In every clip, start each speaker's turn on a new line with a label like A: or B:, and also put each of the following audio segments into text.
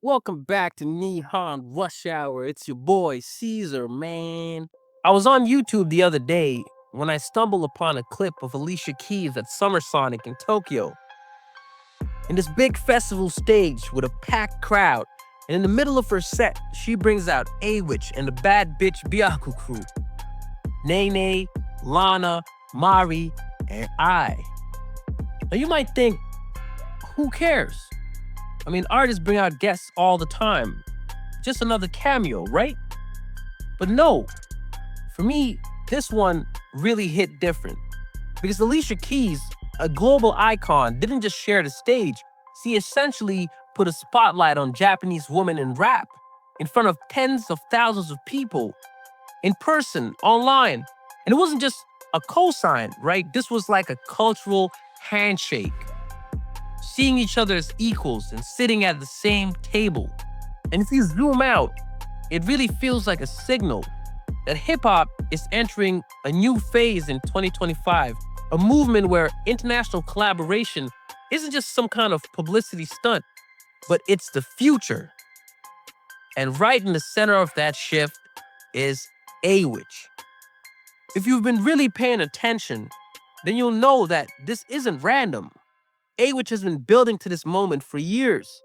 A: Welcome back to Nihon Rush Hour. It's your boy Caesar, man. I was on YouTube the other day when I stumbled upon a clip of Alicia Keys at Summer Sonic in Tokyo. In this big festival stage with a packed crowd, and in the middle of her set, she brings out Awich and the bad bitch Byaku crew. Nene, Lana, Mari, and I. Now you might think, who cares? I mean, artists bring out guests all the time. Just another cameo, right? But no, for me, this one really hit different. Because Alicia Keys, a global icon, didn't just share the stage. She essentially put a spotlight on Japanese women in rap in front of tens of thousands of people, in person, online. And it wasn't just a cosign, right? This was like a cultural handshake. Seeing each other as equals and sitting at the same table. And if you zoom out, it really feels like a signal that hip-hop is entering a new phase in 2025, a movement where international collaboration isn't just some kind of publicity stunt, but it's the future. And right in the center of that shift is Awich. If you've been really paying attention, then you'll know that this isn't random. Awich has been building to this moment for years.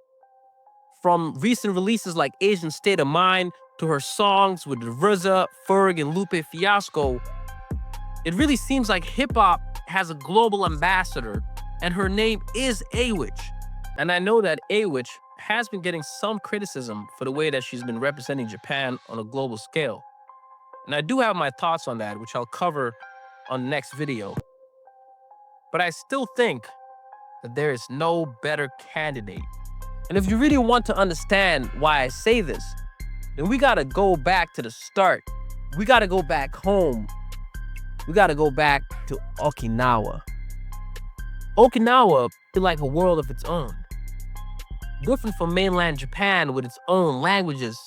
A: From recent releases like Asian State of Mind to her songs with RZA, Ferg, and Lupe Fiasco, it really seems like hip-hop has a global ambassador, and her name is Awich. And I know that Awich has been getting some criticism for the way that she's been representing Japan on a global scale. And I do have my thoughts on that, which I'll cover on the next video. But I still think that there is no better candidate. And if you really want to understand why I say this, then we gotta go back to the start. We gotta go back home. We gotta go back to Okinawa. Okinawa is like a world of its own. Different from mainland Japan with its own languages,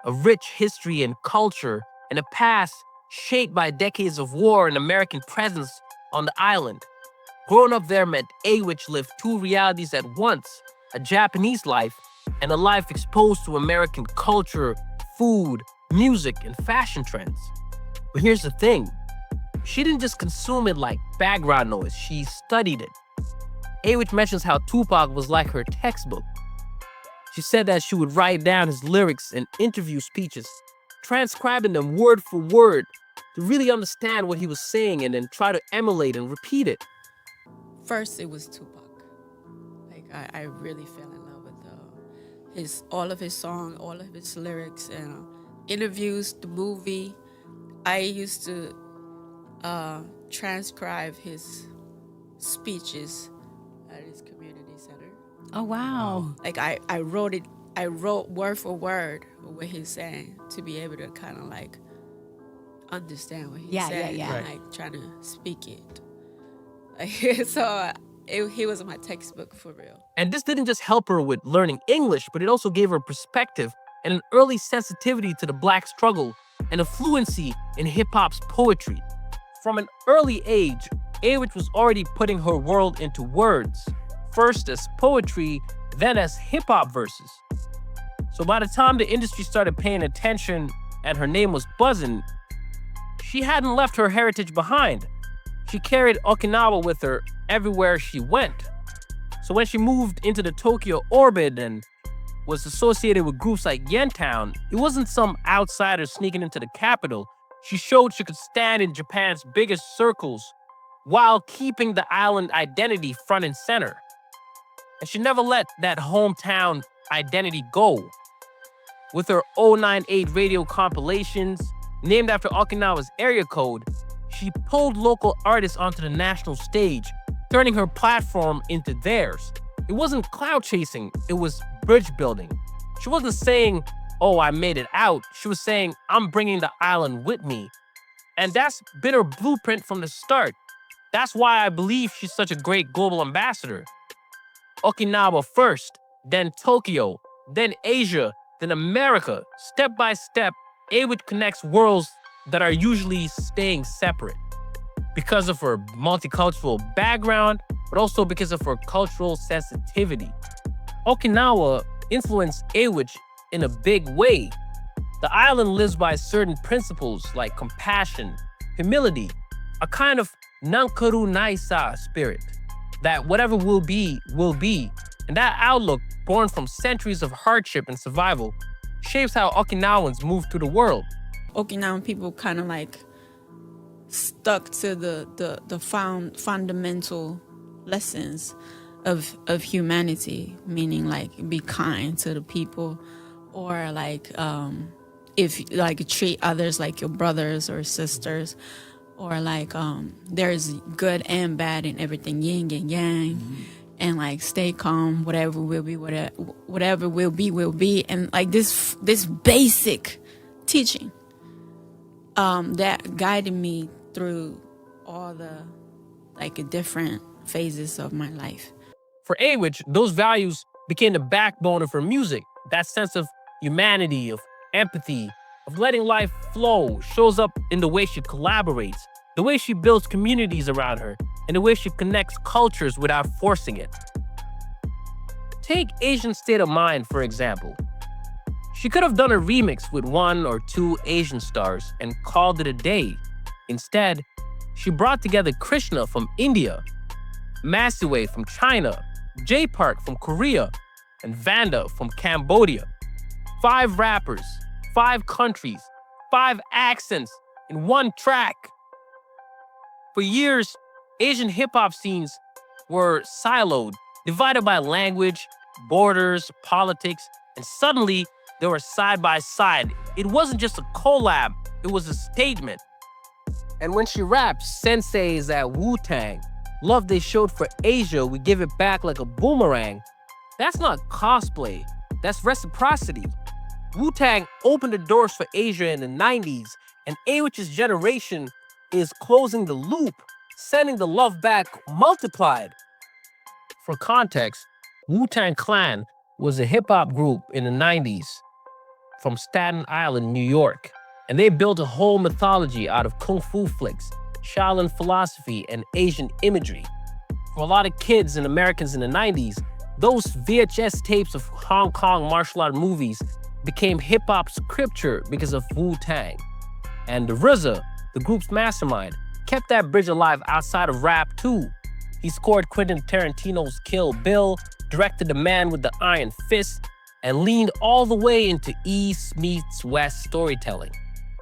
A: a rich history and culture, and a past shaped by decades of war and American presence on the island. Growing up there meant Awich lived two realities at once, a Japanese life and a life exposed to American culture, food, music, and fashion trends. But here's the thing, she didn't just consume it like background noise, she studied it. Awich mentions how Tupac was like her textbook. She said that she would write down his lyrics and interview speeches, transcribing them word for word to really understand what he was saying and then try to emulate and repeat it.
B: First, it was Tupac. Like I really fell in love with all of his song, all of his lyrics, and interviews, the movie. I used to transcribe his speeches at his community center.
C: Oh, wow.
B: Like I wrote word for word what he's saying to be able to kind of like understand what he's saying and like trying to speak it. So he was my textbook for real.
A: And this didn't just help her with learning English, but it also gave her perspective and an early sensitivity to the Black struggle and a fluency in hip-hop's poetry. From an early age, Awich was already putting her world into words, first as poetry, then as hip-hop verses. So by the time the industry started paying attention and her name was buzzing, she hadn't left her heritage behind. She carried Okinawa with her everywhere she went. So when she moved into the Tokyo orbit and was associated with groups like Yentown, it wasn't some outsider sneaking into the capital. She showed she could stand in Japan's biggest circles while keeping the island identity front and center. And she never let that hometown identity go. With her 098 radio compilations, named after Okinawa's area code, she pulled local artists onto the national stage, turning her platform into theirs. It wasn't cloud chasing, it was bridge building. She wasn't saying, oh, I made it out. She was saying, I'm bringing the island with me. And that's been her blueprint from the start. That's why I believe she's such a great global ambassador. Okinawa first, then Tokyo, then Asia, then America. Step by step, Awich connects worlds that are usually staying separate because of her multicultural background, but also because of her cultural sensitivity. Okinawa influenced Awich in a big way. The island lives by certain principles like compassion, humility, a kind of nankaru naisa spirit, that whatever will be, will be. And that outlook, born from centuries of hardship and survival, shapes how Okinawans move through the world.
B: Okinawan people kind of like stuck to the fundamental lessons of humanity, meaning like be kind to the people, or like if like treat others like your brothers or sisters, or like there's good and bad in everything, yin and yang, and like stay calm, whatever will be, whatever will be, and like this basic teaching that guided me through all the like different phases of my life.
A: For Awich, those values became the backbone of her music. That sense of humanity, of empathy, of letting life flow shows up in the way she collaborates, the way she builds communities around her, and the way she connects cultures without forcing it. Take Asian State of Mind, for example. She could have done a remix with 1 or 2 Asian stars and called it a day. Instead, she brought together Krishna from India, Masiway from China, J Park from Korea, and Vanda from Cambodia. 5 rappers, 5 countries, 5 accents in one track. For years, Asian hip-hop scenes were siloed, divided by language, borders, politics, and suddenly they were side by side. It wasn't just a collab, it was a statement. And when she rapped senseis at Wu-Tang, love they showed for Asia, we give it back like a boomerang, that's not cosplay, that's reciprocity. Wu-Tang opened the doors for Asia in the 90s, and Awich's generation is closing the loop, sending the love back multiplied. For context, Wu-Tang Clan was a hip-hop group in the 90s from Staten Island, New York, and they built a whole mythology out of kung fu flicks, Shaolin philosophy, and Asian imagery. For a lot of kids and Americans in the 90s, those VHS tapes of Hong Kong martial art movies became hip-hop scripture because of Wu-Tang. And the RZA, the group's mastermind, kept that bridge alive outside of rap too. He scored Quentin Tarantino's Kill Bill, directed The Man with the Iron Fist, and leaned all the way into East meets West storytelling.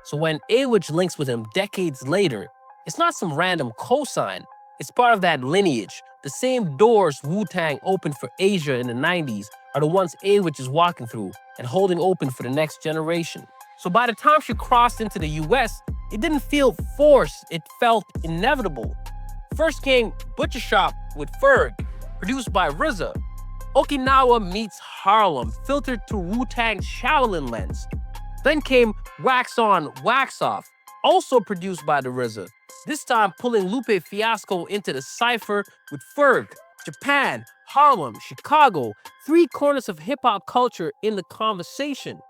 A: So when Awich links with him decades later, it's not some random cosign, it's part of that lineage. The same doors Wu-Tang opened for Asia in the 90s are the ones Awich is walking through and holding open for the next generation. So by the time she crossed into the US, it didn't feel forced, it felt inevitable. First came Butcher Shop with Ferg, produced by RZA. Okinawa meets Harlem, filtered through Wu-Tang's Shaolin lens. Then came Wax On, Wax Off, also produced by the RZA, this time pulling Lupe Fiasco into the cypher with Ferg, Japan, Harlem, Chicago, 3 corners of hip-hop culture in the conversation.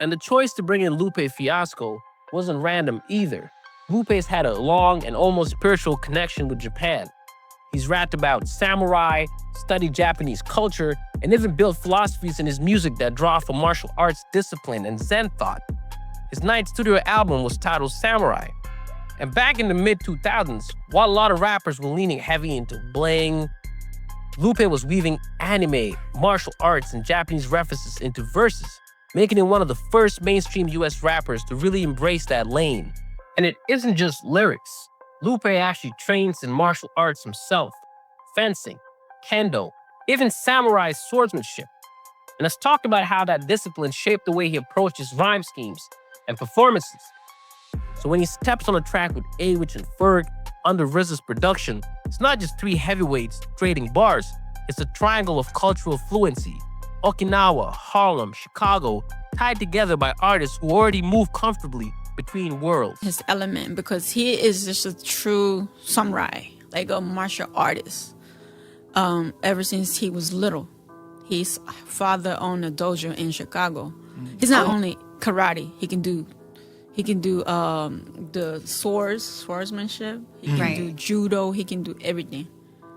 A: And the choice to bring in Lupe Fiasco wasn't random either. Lupe's had a long and almost spiritual connection with Japan. He's rapped about samurai, studied Japanese culture, and even built philosophies in his music that draw from martial arts discipline and Zen thought. His 9th studio album was titled Samurai. And back in the mid-2000s, while a lot of rappers were leaning heavy into bling, Lupe was weaving anime, martial arts, and Japanese references into verses, making him one of the first mainstream US rappers to really embrace that lane. And it isn't just lyrics. Lupe actually trains in martial arts himself, fencing, kendo, even samurai swordsmanship. And let's talk about how that discipline shaped the way he approaches rhyme schemes and performances. So when he steps on the track with Awich and Ferg under RZA's production, it's not just 3 heavyweights trading bars, it's a triangle of cultural fluency. Okinawa, Harlem, Chicago, tied together by artists who already move comfortably between worlds.
B: His element, because he is just a true samurai, like a martial artist. Ever since he was little, his father owned a dojo in Chicago. He's not only karate; he can do the swordsmanship. He can do judo. He can do everything.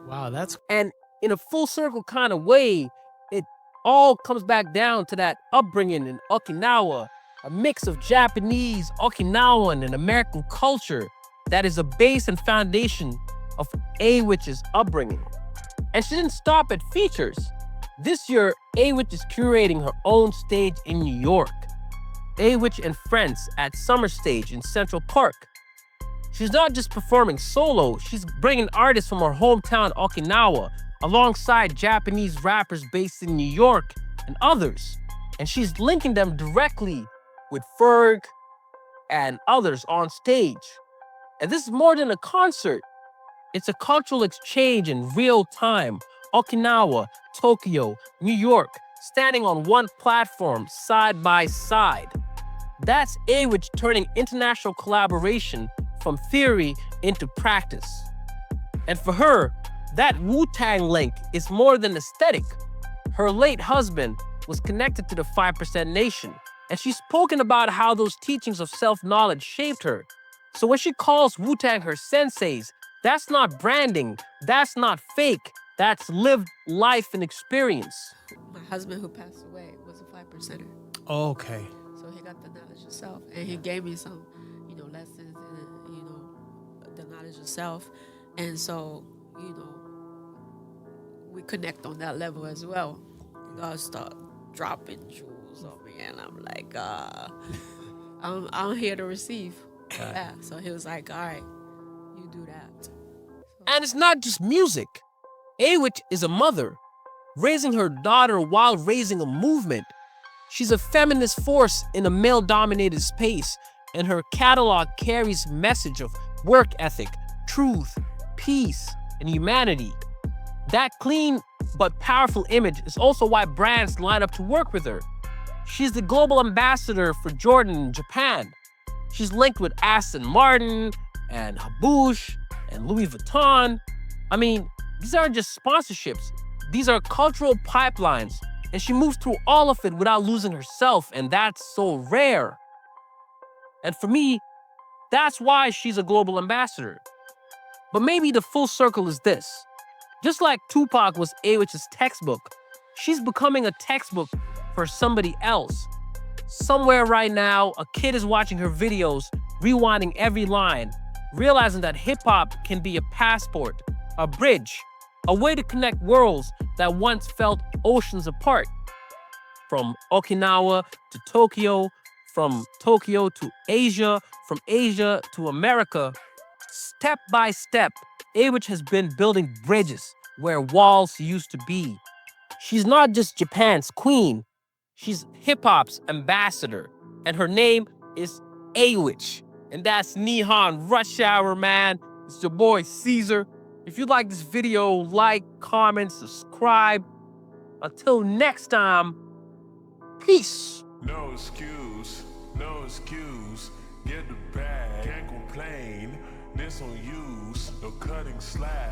C: Wow, that's
A: And in a full circle kind of way, it all comes back down to that upbringing in Okinawa, a mix of Japanese, Okinawan, and American culture that is a base and foundation of Awich's upbringing. And she didn't stop at features. This year, Awich is curating her own stage in New York. Awich and Friends at Summer Stage in Central Park. She's not just performing solo, she's bringing artists from her hometown Okinawa alongside Japanese rappers based in New York and others. And she's linking them directly with Ferg and others on stage. And this is more than a concert. It's a cultural exchange in real time. Okinawa, Tokyo, New York, standing on one platform side by side. That's Awich turning international collaboration from theory into practice. And for her, that Wu-Tang link is more than aesthetic. Her late husband was connected to the 5% Nation, and she's spoken about how those teachings of self-knowledge shaped her. So when she calls Wu-Tang her senseis, that's not branding, that's not fake, that's lived life and experience.
B: My husband who passed away was a 5%er.
A: Okay.
B: So he got the knowledge of self, and he gave me some, lessons in, the knowledge of self. And so, we connect on that level as well. God start dropping jewels on me, and I'm like, I'm here to receive. Yeah. So he was like, all right, you do that.
A: And it's not just music. Awich is a mother, raising her daughter while raising a movement. She's a feminist force in a male-dominated space, and her catalog carries message of work ethic, truth, peace, and humanity. That clean but powerful image is also why brands line up to work with her. She's the global ambassador for Jordan in Japan. She's linked with Aston Martin and Habush and Louis Vuitton. I mean, these aren't just sponsorships. These are cultural pipelines, and she moves through all of it without losing herself, and that's so rare. And for me, that's why she's a global ambassador. But maybe the full circle is this. Just like Tupac was Awich's textbook, she's becoming a textbook for somebody else. Somewhere right now, a kid is watching her videos, rewinding every line, realizing that hip-hop can be a passport, a bridge, a way to connect worlds that once felt oceans apart. From Okinawa to Tokyo, from Tokyo to Asia, from Asia to America, step by step, Awich has been building bridges where walls used to be. She's not just Japan's queen, she's hip-hop's ambassador, and her name is Awich. And that's Nihon Rush Hour, man. It's your boy Caesar. If you like this video, like, comment, subscribe. Until next time, peace.
C: No excuse, get the bag, can't complain, this on use, no cutting slack.